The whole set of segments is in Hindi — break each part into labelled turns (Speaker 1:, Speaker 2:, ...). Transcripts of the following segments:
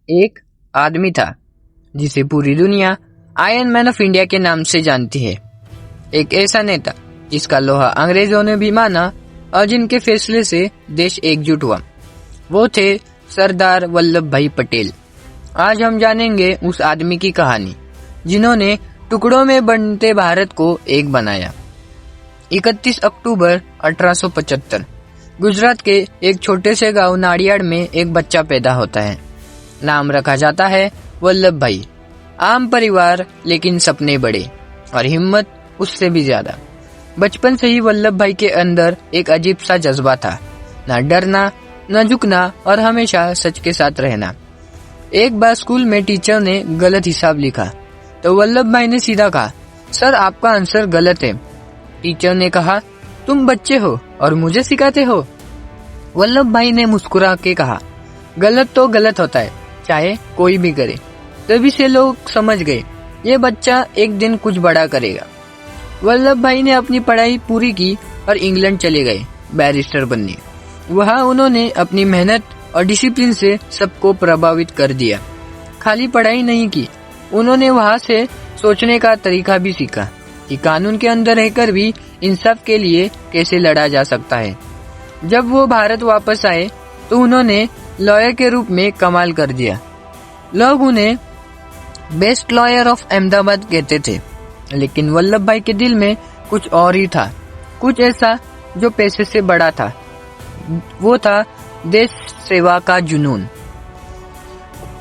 Speaker 1: एक आदमी था जिसे पूरी दुनिया आयरन मैन ऑफ इंडिया के नाम से जानती है। एक ऐसा नेता जिसका लोहा अंग्रेजों ने भी माना और जिनके फैसले से देश एकजुट हुआ। वो थे सरदार वल्लभ भाई पटेल। आज हम जानेंगे उस आदमी की कहानी जिन्होंने टुकड़ों में बनते भारत को एक बनाया। 31 अक्टूबर 1875 गुजरात के एक छोटे से गांव नाडियाड में एक बच्चा पैदा होता है। नाम रखा जाता है वल्लभ भाई। आम परिवार लेकिन सपने बड़े और हिम्मत उससे भी ज्यादा। बचपन से ही वल्लभ भाई के अंदर एक अजीब सा जज्बा था, न डरना न झुकना और हमेशा सच के साथ रहना। एक बार स्कूल में टीचर ने गलत हिसाब लिखा तो वल्लभ भाई ने सीधा कहा, सर आपका आंसर गलत है। टीचर ने कहा, तुम बच्चे हो और मुझे सिखाते हो। वल्लभ भाई ने मुस्कुरा के कहा, गलत तो गलत होता है, चाहे कोई भी करे। तभी से लोग समझ गए ये बच्चा एक दिन कुछ बड़ा करेगा। वल्लभ भाई ने अपनी पढ़ाई पूरी की और इंग्लैंड चले गए बैरिस्टर बनने। वहाँ उन्होंने अपनी मेहनत और डिसिप्लिन से सबको प्रभावित कर दिया। खाली पढ़ाई नहीं की, उन्होंने वहाँ से सोचने का तरीका भी सीखा कि कानून के अंदर रहकर भी इंसाफ के लिए कैसे लड़ा जा सकता है। जब वो भारत वापस आए तो उन्होंने लॉयर के रूप में कमाल कर दिया। लोग उन्हें बेस्ट लॉयर ऑफ अहमदाबाद कहते थे, लेकिन वल्लभ भाई के दिल में कुछ और ही था, कुछ ऐसा जो पैसे से बड़ा था। वो था देश सेवा का जुनून।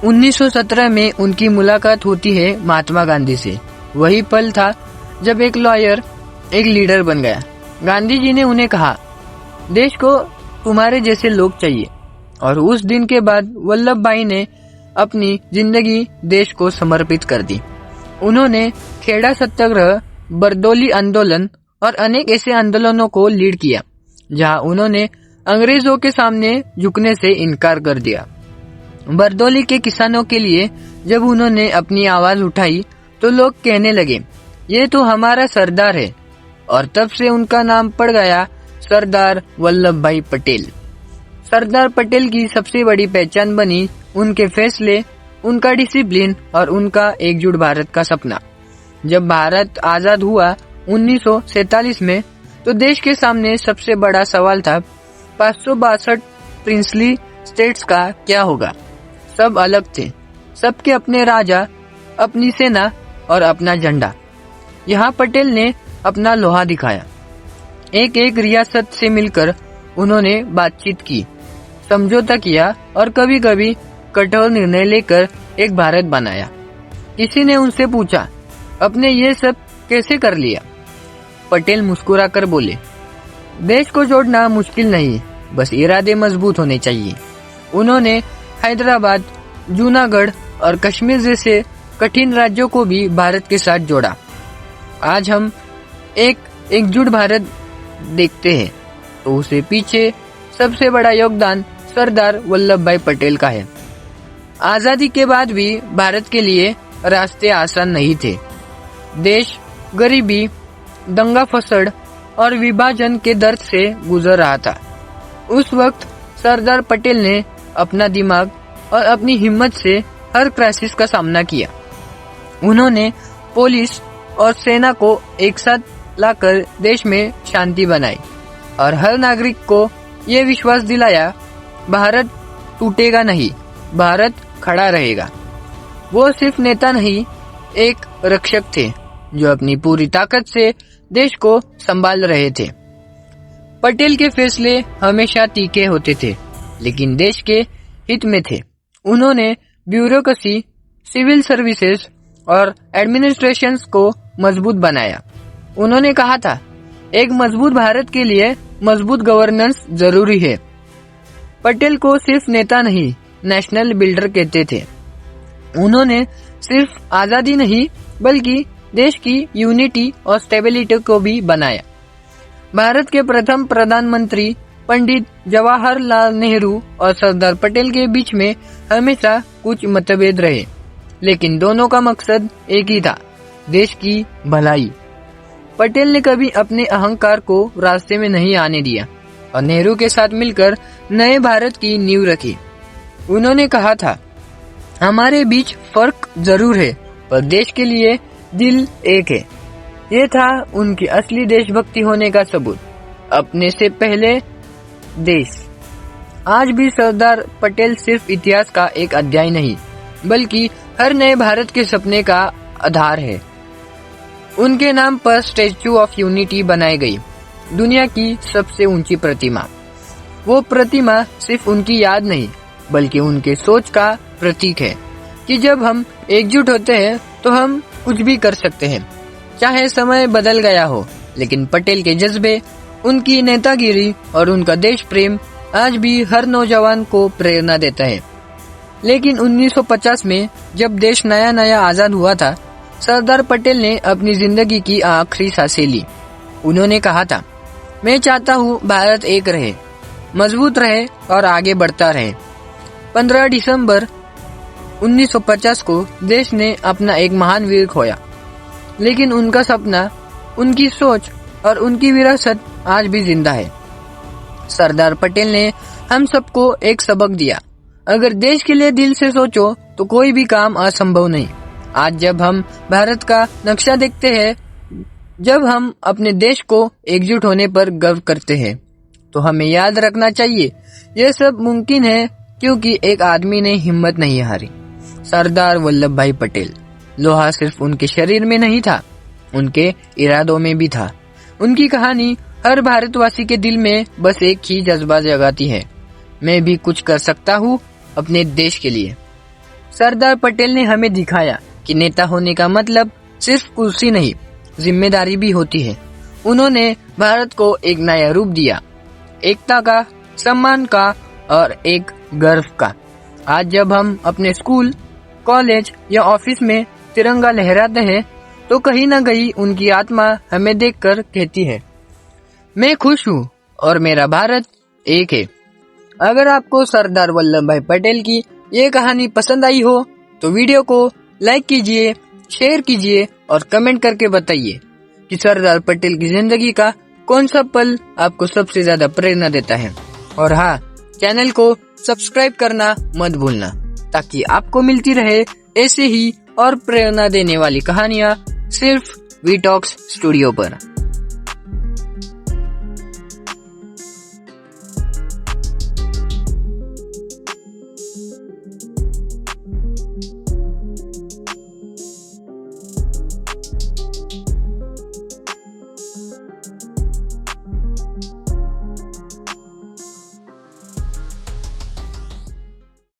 Speaker 1: 1917 में उनकी मुलाकात होती है महात्मा गांधी से। वही पल था जब एक लॉयर एक लीडर बन गया। गांधी जी ने उन्हें कहा, देश को तुम्हारे जैसे लोग चाहिए। और उस दिन के बाद वल्लभ भाई ने अपनी जिंदगी देश को समर्पित कर दी। उन्होंने खेड़ा सत्याग्रह, बरदौली आंदोलन और अनेक ऐसे आंदोलनों को लीड किया जहां उन्होंने अंग्रेजों के सामने झुकने से इनकार कर दिया। बरदौली के किसानों के लिए जब उन्होंने अपनी आवाज उठाई तो लोग कहने लगे, ये तो हमारा सरदार है। और तब से उनका नाम पड़ गया सरदार वल्लभ भाई पटेल। सरदार पटेल की सबसे बड़ी पहचान बनी उनके फैसले, उनका डिसिप्लिन और उनका एकजुट भारत का सपना। जब भारत आजाद हुआ 1947 में तो देश के सामने सबसे बड़ा सवाल था 562 प्रिंसली स्टेट्स का क्या होगा। सब अलग थे, सबके अपने राजा, अपनी सेना और अपना झंडा। यहाँ पटेल ने अपना लोहा दिखाया। एक एक रियासत से मिलकर उन्होंने बातचीत की, समझौता किया और कभी कभी कठोर निर्णय लेकर एक भारत बनाया। किसी ने उनसे पूछा, आपने ये सब कैसे कर लिया? पटेल मुस्कुराकर बोले, देश को जोड़ना मुश्किल नहीं, बस इरादे मजबूत होने चाहिए। उन्होंने हैदराबाद, जूनागढ़ और कश्मीर जैसे कठिन राज्यों को भी भारत के साथ जोड़ा। आज हम एक एकजुट भारत देखते हैं तो उसे पीछे सबसे बड़ा योगदान सरदार वल्लभ भाई पटेल का है। आजादी के बाद भी भारत के लिए रास्ते आसान नहीं थे। देश गरीबी, दंगा फसड़ और विभाजन के दर्द से गुजर रहा था। उस वक्त सरदार पटेल ने अपना दिमाग और अपनी हिम्मत से हर क्राइसिस का सामना किया। उन्होंने पुलिस और सेना को एक साथ लाकर देश में शांति बनाई और हर नागरिक को ये विश्वास दिलाया, भारत टूटेगा नहीं, भारत खड़ा रहेगा। वो सिर्फ नेता नहीं, एक रक्षक थे जो अपनी पूरी ताकत से देश को संभाल रहे थे। पटेल के फैसले हमेशा तीखे होते थे, लेकिन देश के हित में थे। उन्होंने ब्यूरोक्रेसी, सिविल सर्विसेज और एडमिनिस्ट्रेशन को मजबूत बनाया। उन्होंने कहा था, एक मजबूत भारत के लिए मजबूत गवर्नेंस जरूरी है। पटेल को सिर्फ नेता नहीं, नेशनल बिल्डर कहते थे। उन्होंने सिर्फ आजादी नहीं बल्कि देश की यूनिटी और स्टेबिलिटी को भी बनाया। भारत के प्रथम प्रधानमंत्री पंडित जवाहरलाल नेहरू और सरदार पटेल के बीच में हमेशा कुछ मतभेद रहे, लेकिन दोनों का मकसद एक ही था, देश की भलाई। पटेल ने कभी अपने अहंकार को रास्ते में नहीं आने दिया और नेहरू के साथ मिलकर नए भारत की नींव रखी। उन्होंने कहा था, हमारे बीच फर्क जरूर है, पर देश के लिए दिल एक है। ये था उनकी असली देशभक्ति होने का सबूत। अपने से पहले देश। आज भी सरदार पटेल सिर्फ इतिहास का एक अध्याय नहीं, बल्कि हर नए भारत के सपने का आधार है। उनके नाम पर स्टैच्यू ऑफ यूनिटी बनाई गई, दुनिया की सबसे ऊंची प्रतिमा। वो प्रतिमा सिर्फ उनकी याद नहीं, बल्कि उनके सोच का प्रतीक है कि जब हम एकजुट होते हैं तो हम कुछ भी कर सकते हैं। चाहे समय बदल गया हो, लेकिन पटेल के जज्बे, उनकी नेतागिरी और उनका देश प्रेम आज भी हर नौजवान को प्रेरणा देता है। लेकिन 1950 में जब देश नया नया आजाद हुआ था, सरदार पटेल ने अपनी जिंदगी की आखिरी सांसें ली। उन्होंने कहा था, मैं चाहता हूँ भारत एक रहे, मजबूत रहे और आगे बढ़ता रहे। 15 दिसंबर 1950 को देश ने अपना एक महान वीर खोया, लेकिन उनका सपना, उनकी सोच और उनकी विरासत आज भी जिंदा है। सरदार पटेल ने हम सबको एक सबक दिया, अगर देश के लिए दिल से सोचो तो कोई भी काम असंभव नहीं। आज जब हम भारत का नक्शा देखते हैं, जब हम अपने देश को एकजुट होने पर गर्व करते हैं, तो हमें याद रखना चाहिए यह सब मुमकिन है क्योंकि एक आदमी ने हिम्मत नहीं हारी। सरदार वल्लभ भाई पटेल। लोहा सिर्फ उनके शरीर में नहीं था, उनके इरादों में भी था। उनकी कहानी हर भारतवासी के दिल में बस एक ही जज्बा जगाती है, मैं भी कुछ कर सकता हूँ अपने देश के लिए। सरदार पटेल ने हमें दिखाया कि नेता होने का मतलब सिर्फ कुर्सी नहीं, जिम्मेदारी भी होती है। उन्होंने भारत को एक नया रूप दिया, एकता का, सम्मान का और एक गर्व का। आज जब हम अपने स्कूल, कॉलेज या ऑफिस में तिरंगा लहराते हैं, तो कहीं न कहीं उनकी आत्मा हमें देखकर कहती है, मैं खुश हूँ और मेरा भारत एक है। अगर आपको सरदार वल्लभ भाई पटेल की ये कहानी पसंद आई हो तो वीडियो को लाइक कीजिए, शेयर कीजिए और कमेंट करके बताइए कि सरदार पटेल की जिंदगी का कौन सा पल आपको सबसे ज्यादा प्रेरणा देता है। और हाँ, चैनल को सब्सक्राइब करना मत भूलना, ताकि आपको मिलती रहे ऐसे ही और प्रेरणा देने वाली कहानियाँ सिर्फ वी टॉक्स स्टूडियो पर।